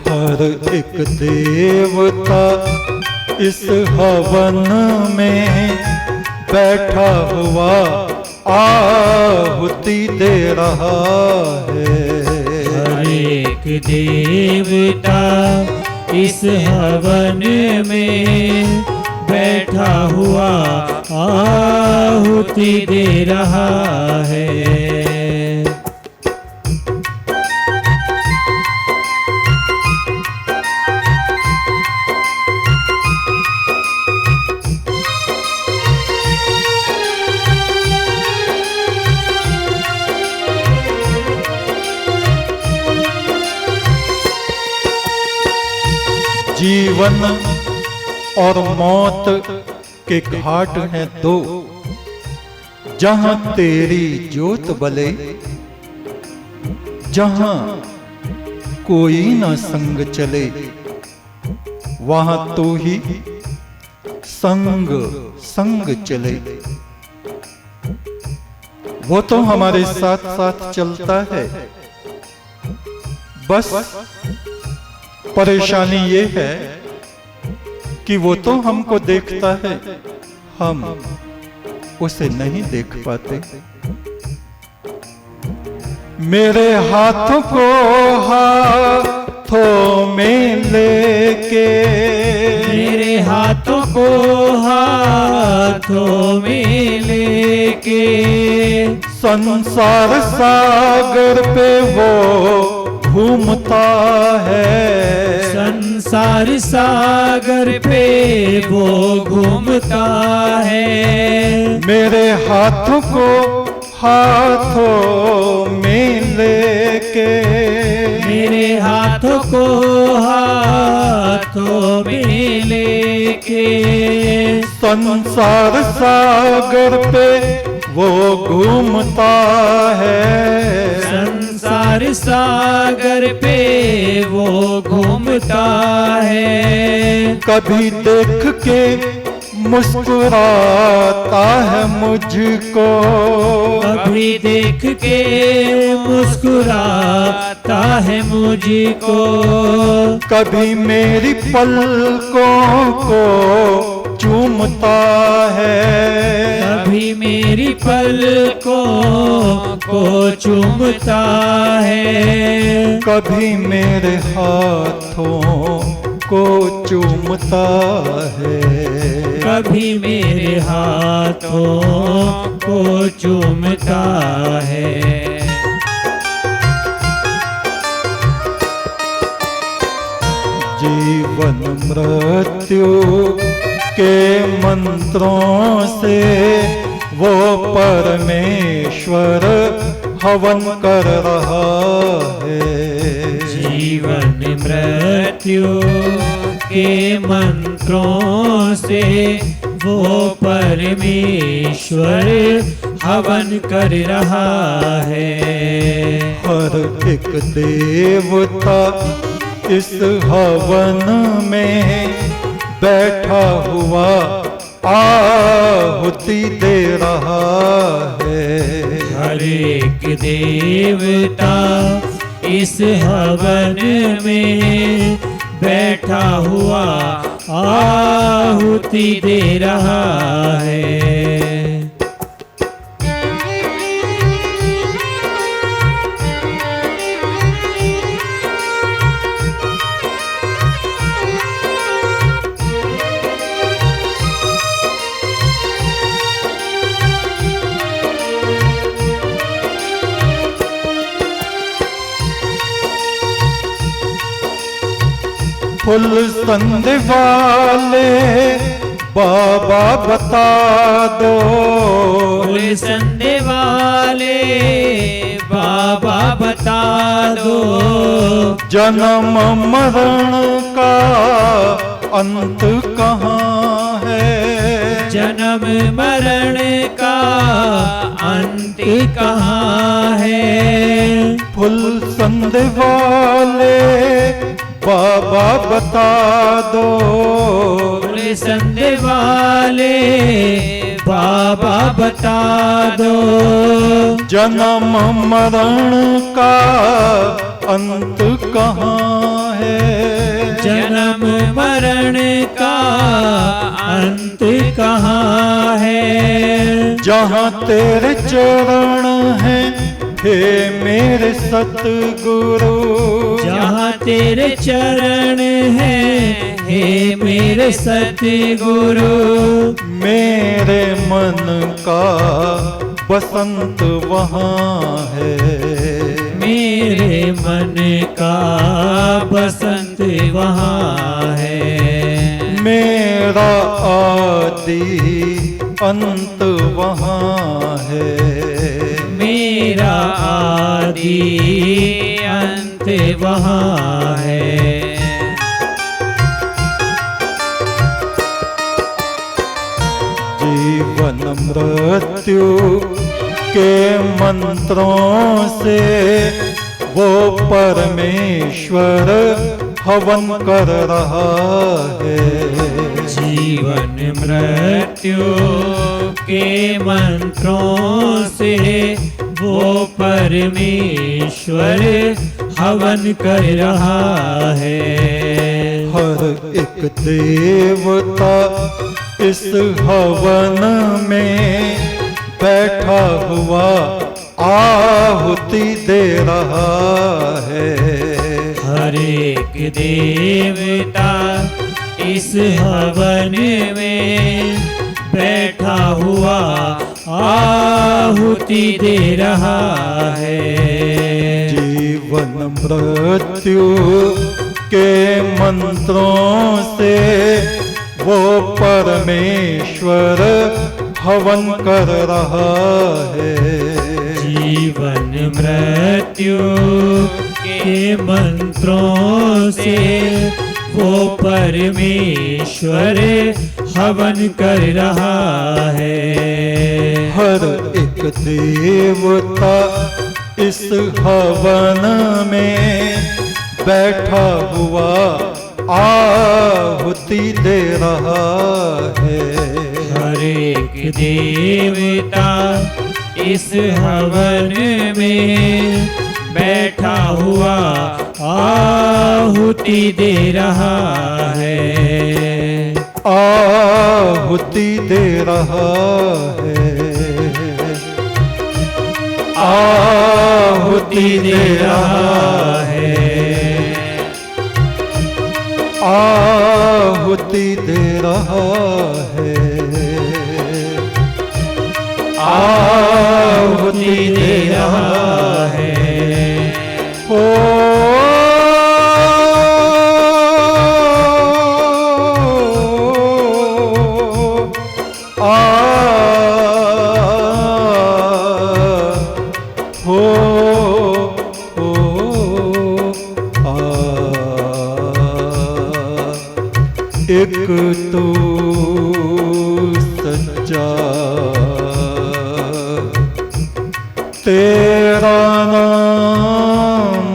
हर एक देवता इस हवन में बैठा हुआ आहुति दे रहा है। हर एक देवता इस हवन में बैठा हुआ आहुति दे रहा है। जीवन और मौत के घाट हैं दो, जहां तेरी जोत बले, जहां कोई न संग चले, वहां तो ही संग संग चले। वो तो हमारे साथ साथ चलता है, बस परेशानी ये है कि वो तो हमको देखता है, हम उसे नहीं देख पाते। मेरे हाथों को हाथों में लेके, मेरे हाथों को हाथों में लेके, संसार सागर पे वो घूमता है। संसार सागर पे वो घूमता है। मेरे हाथों को हाथों में लेके, मेरे हाथों को हाथों में लेके, संसार सागर पे वो घूमता है। संसार सागर पे वो घूमता है। कभी देख के मुस्कुराता है मुझको, कभी देख के मुस्कुराता है मुझको, कभी मेरी पलकों को चूमता है। कभी मेरी पलकों को चूमता है। कभी मेरे हाथों को चूमता है। कभी मेरे हाथों को चूमता है। जीवन मृत्यु के मंत्रों से वो परमेश्वर हवन कर रहा है। जीवन मृत्यु के मंत्रों से वो परमेश्वर हवन कर रहा है। हर एक देवता इस हवन में बैठा हुआ आहुति दे रहा है। हर एक देवता इस हवन में बैठा हुआ आहुति दे रहा है। फुल संधे वाले बाबा बता दो, फुल संधे वाले बाबा बता दो, जन्म मरण का अंत कहाँ है। जन्म मरण का अंत कहाँ है। फुल संधे वाले बाबा बता दो, फुल संधे वाले बाबा बता दो, जन्म मरण का अंत कहाँ है। जन्म मरण का अंत कहाँ है। जहाँ तेरे चरण हैं हे मेरे सतगुरु, जहाँ तेरे चरण हैं हे मेरे सतगुरु, मेरे मन का बसंत वहाँ है। मेरे मन का बसंत वहाँ है। मेरा आदि अंत वहाँ है। मेरा आदि अंत वहाँ है। जीवन मृत्यु के मंत्रों से वो परमेश्वर हवन कर रहा है। जीवन मृत्यु के मंत्रों से वो परमेश्वर हवन कर रहा है। हर एक देवता इस हवन में बैठा हुआ आहुति दे रहा है। हर एक देवता इस हवन में बैठा हुआ आहुति दे रहा है। जीवन मृत्यु के मंत्रों से वो परमेश्वर हवन कर रहा है। जीवन मृत्यु के मंत्रों से वो परमेश्वर हवन कर रहा है। हर एक देवता इस हवन में बैठा हुआ आहुति दे रहा है। हर एक देवता इस हवन में बैठा हुआ आहुति दे रहा है। आहुति दे रहा है। आहुति दे रहा है। आहुति दे रहा है। आहुति दे रहा है। एक तो सच्चा तेरा नाम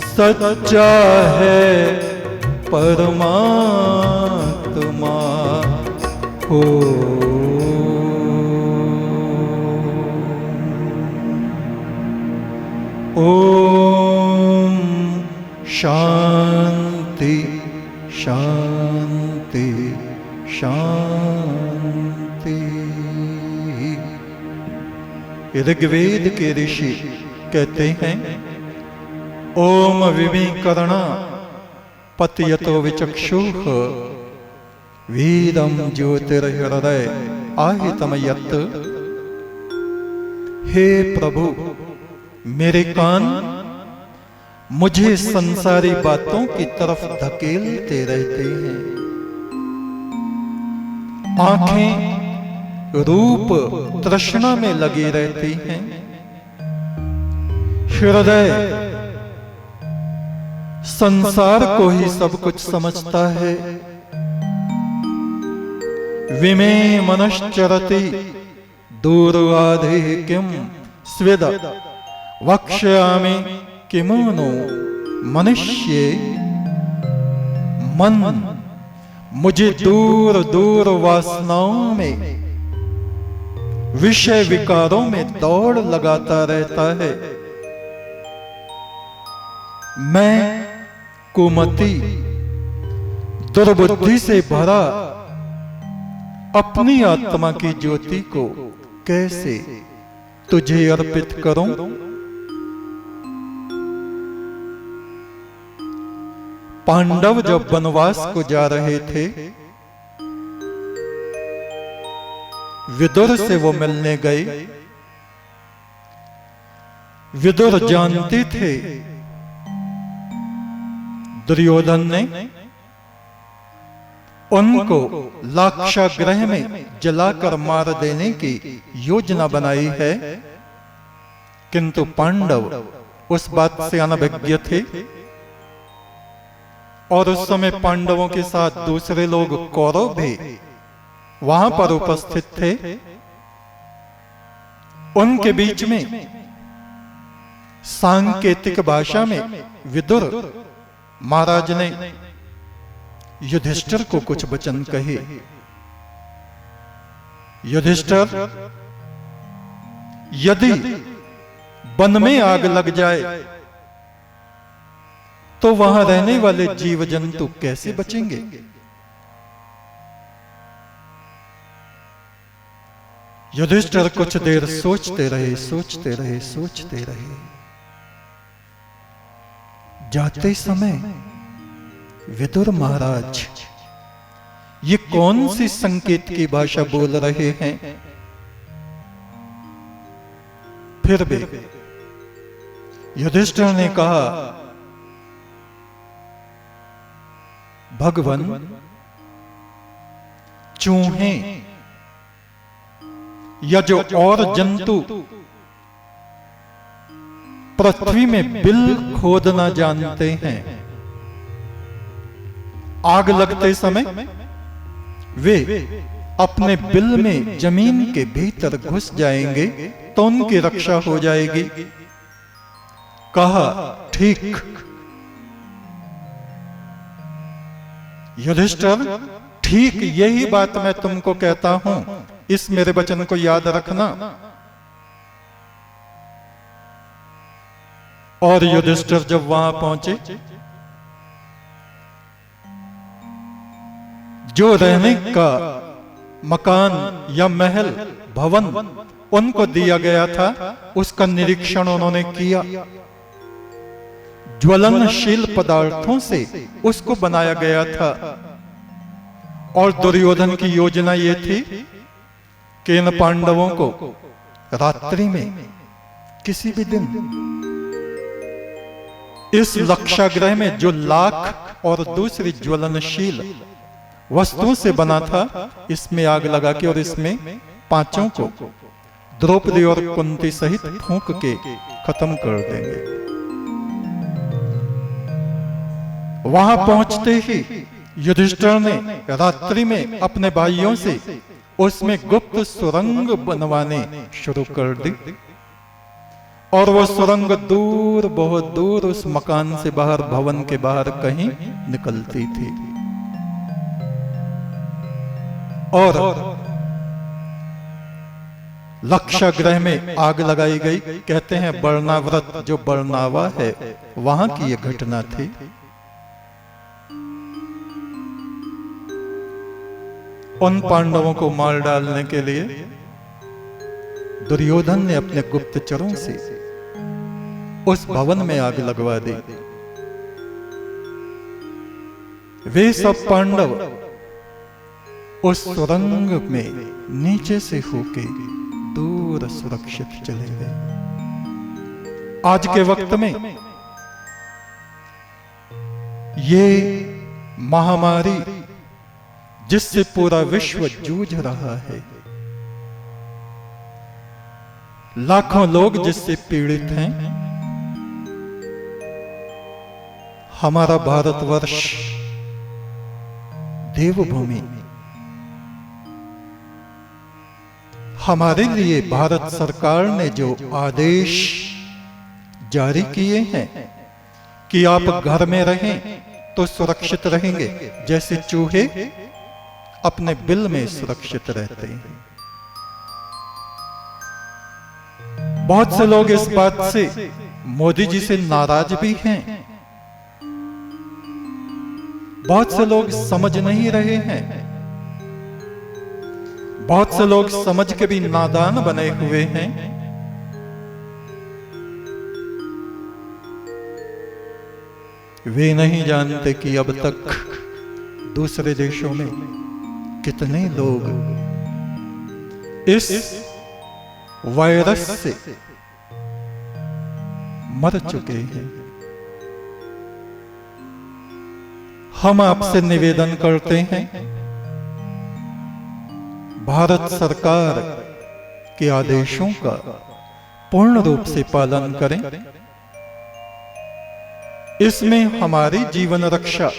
सच्चा है परमात्मा हो। ओम शांति शांति शांति। ऋग्वेद के ऋषि कहते हैं ओम विवेकरणा पतयतो विचक्षुः वीरम ज्योतिर्हृदय आहितमयत्। हे प्रभु मेरे कान मुझे संसारी बातों की तरफ धकेलते रहते हैं। आंखें रूप तृष्णा में लगी रहती हैं। हृदय संसार को ही सब कुछ समझता है। विमे मनश्चरति दूरवाधे किम स्वेद वक्ष्यामि किमुनो मनुष्य। मन मुझे दूर दूर वासनाओं में विषय विकारों में दौड़ लगाता रहता है। मैं कुमति दुर्बुद्धि से भरा अपनी आत्मा की ज्योति को कैसे तुझे अर्पित करूं? पांडव जब वनवास को जा रहे थे, विदुर से वो मिलने गए। विदुर जानते थे दुर्योधन ने उनको लाक्षागृह में जलाकर मार देने की योजना बनाई है, किंतु पांडव उस बात से अनभिज्ञ थे। और उस समय पांडवों के साथ दूसरे लोग कौरव भी वहां पर उपस्थित थे। उनके बीच में सांकेतिक भाषा में विदुर महाराज ने युधिष्ठिर को कुछ वचन कहे। युधिष्ठिर, यदि वन में आग लग जाए तो वहां रहने वाले जीव जंतु कैसे बचेंगे? युधिष्ठिर कुछ देर सोचते रहे, सोचते रहे, सोचते रहे। जाते समय विदुर महाराज ये कौन सी संकेत की भाषा बोल रहे हैं? फिर भी युधिष्ठिर ने कहा, भगवान, चूहे या जो और जंतु पृथ्वी में बिल खोदना जानते हैं, आग लगते समय वे अपने बिल में जमीन के भीतर घुस जाएंगे तो उनकी रक्षा हो जाएगी। कहा, ठीक। युधिष्ठिर, ठीक यही बात मैं तुमको कहता हूं, इस मेरे वचन को याद रखना। और युधिष्ठिर जब वहां पहुंचे, जो रहने का मकान या महल भवन उनको दिया गया था, उसका निरीक्षण उन्होंने किया। ज्वलनशील पदार्थों से उसको बनाया गया था। और दुर्योधन की योजना यह थी कि इन पांडवों को रात्रि में किसी भी दिन इस लक्षागृह में जो लाख और दूसरी ज्वलनशील वस्तुओं से बना था, इसमें आग लगा के और इसमें पांचों को द्रौपदी और कुंती सहित फूंक के खत्म कर देंगे। वहां पहुंचते ही युधिष्ठिर ने रात्रि में अपने भाइयों से उसमें गुप्त सुरंग बनवाने शुरू कर दी। और वो सुरंग दूर, बहुत दूर उस मकान से बाहर, भवन के बाहर कहीं निकलती थी। और लक्षागृह में आग लगाई गई। कहते हैं बरनाव्रत, जो बरनावा है, वहां की यह घटना थी। उन पांडवों को मार डालने के लिए दुर्योधन ने अपने गुप्तचरों से उस भवन में आग लगवा दी। वे सब पांडव उस सुरंग में नीचे से होके दूर सुरक्षित चले गए। आज के वक्त में ये महामारी जिससे पूरा विश्व जूझ रहा है, लाखों लोग जिससे पीड़ित हैं, हमारा भारतवर्ष देवभूमि, हमारे लिए भारत सरकार ने जो आदेश जारी किए हैं कि आप घर में रहें तो सुरक्षित रहेंगे, जैसे चूहे अपने बिल में सुरक्षित रहते हैं। बहुत से लोग इस बात से मोदी जी से नाराज भी हैं बहुत से लोग समझ नहीं रहे हैं, बहुत से लोग समझ के भी नादान बने हुए हैं। वे नहीं जानते कि अब तक दूसरे देशों में कितने लोग इस वायरस से मर चुके हैं। हम आपसे निवेदन करते हैं, भारत सरकार के आदेशों का पूर्ण रूप से पालन करें। इसमें हमारी जीवन रक्षा,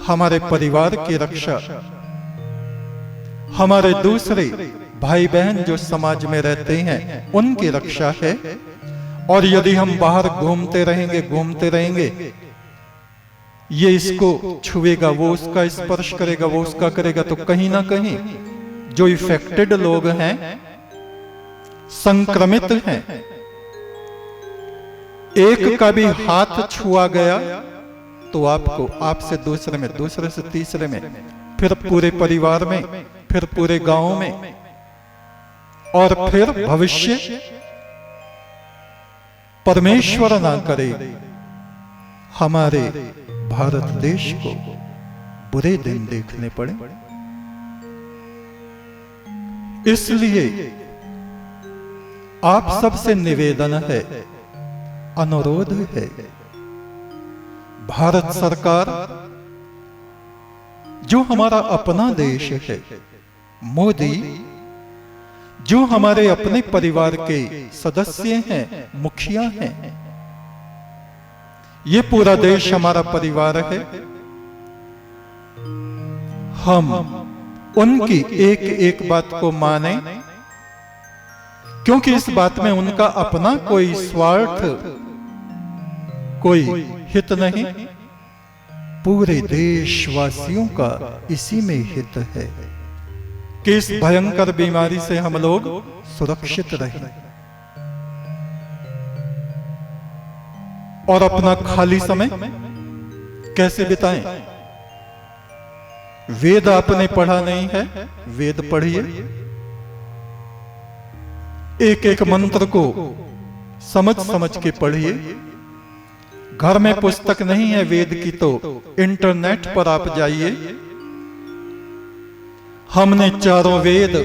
हमारे परिवार की रक्षा, हमारे दूसरे भाई बहन जो समाज में रहते हैं उनकी रक्षा है। और यदि हम बाहर घूमते रहेंगे, ये इसको छुएगा, वो उसका स्पर्श करेगा, वो उसका करेगा, तो कहीं ना कहीं जो इफेक्टेड लोग हैं, संक्रमित हैं, एक का भी हाथ छुआ गया तो आपको, आपसे दूसरे में, दूसरे से तीसरे में, फिर पूरे परिवार में, फिर पूरे गांव में, और फिर भविष्य परमेश्वर ना करे हमारे भारत देश को बुरे दिन देखने पड़े। इसलिए आप सबसे निवेदन है, अनुरोध है, भारत सरकार जो हमारा अपना देश है, मोदी जो हमारे अपने परिवार के सदस्य हैं, मुखिया हैं, ये पूरा देश हमारा परिवार है। हम उनकी एक एक बात को माने, क्योंकि इस बात में उनका अपना कोई स्वार्थ, कोई हित नहीं, पूरे देशवासियों का इसी में हित है कि इस भयंकर बीमारी से हम लोग सुरक्षित रहें और अपना खाली समय कैसे बिताएं। वेद आपने पढ़ा नहीं है, वेद पढ़िए, एक एक मंत्र को समझ समझ के पढ़िए। घर में पुस्तक नहीं है वेद की तो इंटरनेट पर आप जाइए। हमने चारों वेद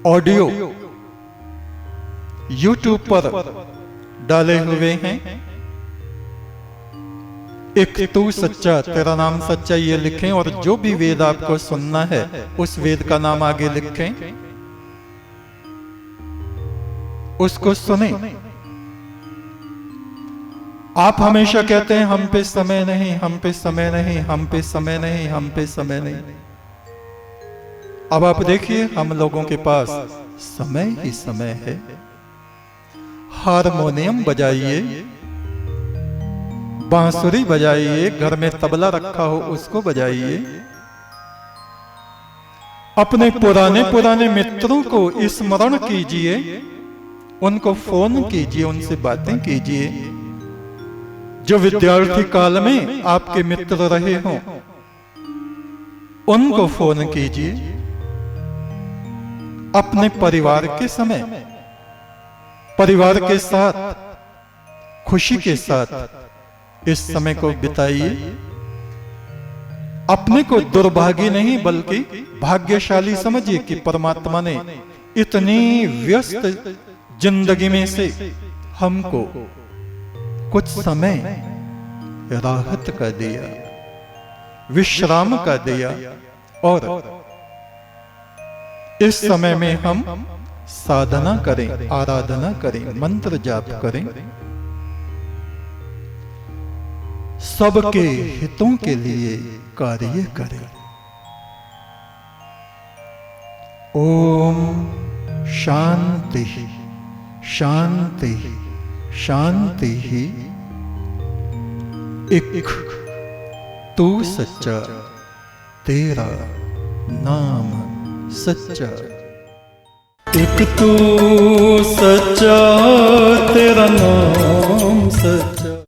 ऑडियो YouTube पर डाले हुए हैं। एक तू सच्चा, तेरा नाम सच्चा, ये लिखें और जो भी वेद आपको सुनना है उस वेद का नाम आगे लिखें, उसको सुने। आप हमेशा कहते हैं हम पे समय नहीं, हम पे समय नहीं, हम पे समय नहीं, हम पे समय नहीं। अब आप देखिए हम लोगों के पास समय ही समय है। हारमोनियम बजाइए, बांसुरी बजाइए, घर में तबला रखा हो उसको बजाइए। अपने पुराने पुराने मित्रों को स्मरण कीजिए, उनको फोन कीजिए, उनसे बातें कीजिए। जो विद्यार्थी काल में आपके मित्र रहे हों उनको फोन कीजिए। अपने परिवार के समय, परिवार के साथ खुशी के साथ इस समय को बिताइए। अपने को दुर्भागी नहीं बल्कि भाग्यशाली समझिए कि परमात्मा ने इतनी व्यस्त जिंदगी में से हमको कुछ समय राहत का दिया, विश्राम का दिया, और इस समय में हम साधना करें, आराधना करें, मंत्र जाप करें, सबके हितों के लिए कार्य करें। ओम शांति शांति शांति ही। एक तू सच्चा, तेरा नाम सच्चा। एक तू सच्चा, तेरा नाम सच्चा।